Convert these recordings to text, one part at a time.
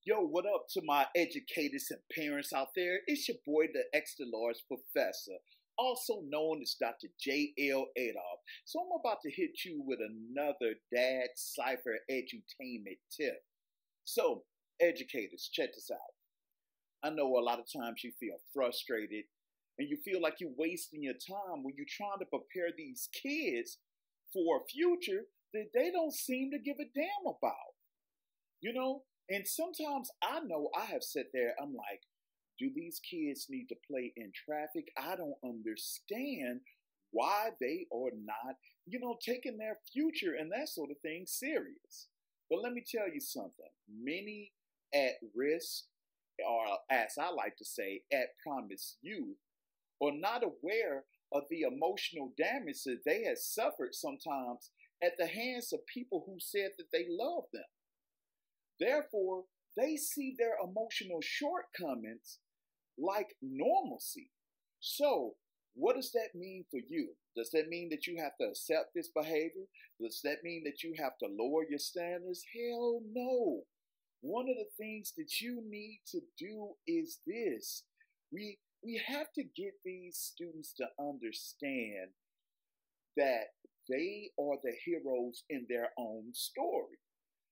Yo, what up to my educators and parents out there? It's your boy, the extra large professor, also known as Dr. J.L. Adolph. So I'm about to hit you with another DadCypher edutainment tip. So, educators, check this out. I know a lot of times you feel frustrated and you feel like you're wasting your time when you're trying to prepare these kids for a future that they don't seem to give a damn about. You know? And sometimes I know I have sat there, I'm like, do these kids need to play in traffic? I don't understand why they are not, taking their future and that sort of thing serious. But let me tell you something. Many at risk, or as I like to say, at promise youth, are not aware of the emotional damage that they have suffered sometimes at the hands of people who said that they love them. Therefore, they see their emotional shortcomings like normalcy. So, what does that mean for you? Does that mean that you have to accept this behavior? Does that mean that you have to lower your standards? Hell no. One of the things that you need to do is this. We have to get these students to understand that they are the heroes in their own story.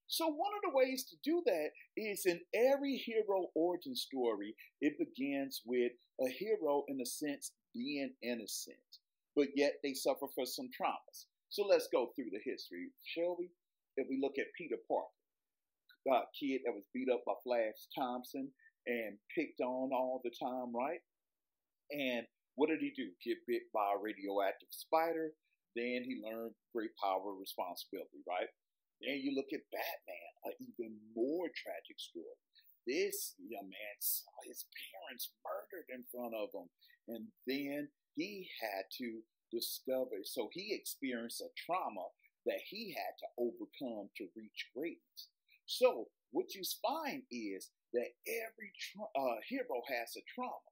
So one of the ways to do that is in every hero origin story, it begins with a hero, in a sense, being innocent, but yet they suffer from some traumas. So let's go through the history, shall we? If we look at Peter Parker, a kid that was beat up by Flash Thompson and picked on all the time, right? And what did he do? Get bit by a radioactive spider. Then he learned great power and responsibility, right? Then you look at Batman, an even more tragic story. This young man saw his parents murdered in front of him, and then he had to discover, so he experienced a trauma that he had to overcome to reach greatness. So what you find is that every hero has a trauma.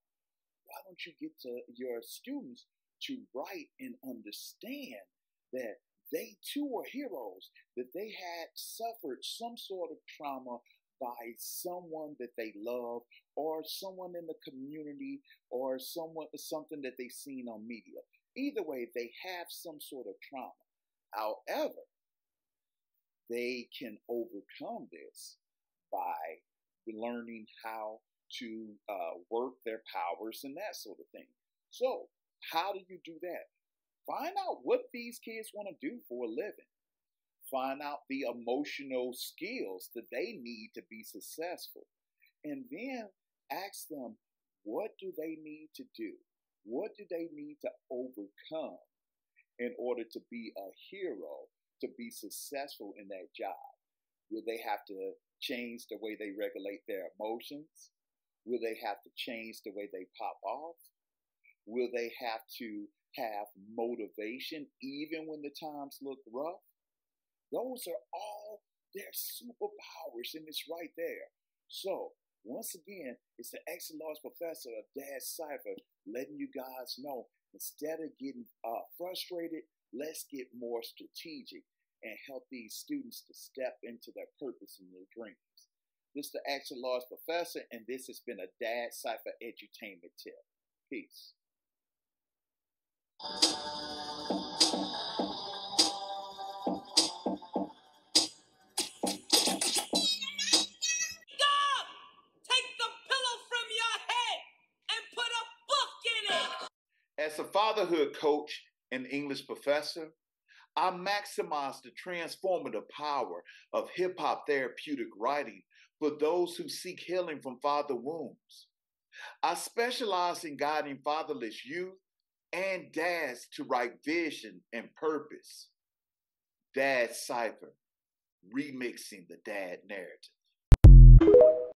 Why don't you get to your students to write and understand that they too are heroes, that they had suffered some sort of trauma by someone that they love, or someone in the community, or something that they've seen on media. Either way, they have some sort of trauma. However, they can overcome this by learning how to work their powers and that sort of thing. So, how do you do that? Find out what these kids want to do for a living. Find out the emotional skills that they need to be successful. And then ask them, what do they need to do? What do they need to overcome in order to be a hero, to be successful in that job? Will they have to change the way they regulate their emotions? Will they have to change the way they pop off? Will they have to have motivation even when the times look rough? Those are all their superpowers, and it's right there. So, once again, it's the extra large professor of DadCypher letting you guys know, instead of getting frustrated, let's get more strategic and help these students to step into their purpose and their dreams. This is the extra large professor, and this has been a DadCypher edutainment tip. Peace. As a fatherhood coach and English professor, I maximize the transformative power of hip-hop therapeutic writing for those who seek healing from father wounds. I specialize in guiding fatherless youth and dads to write vision and purpose. DadCypher, remixing the dad narrative.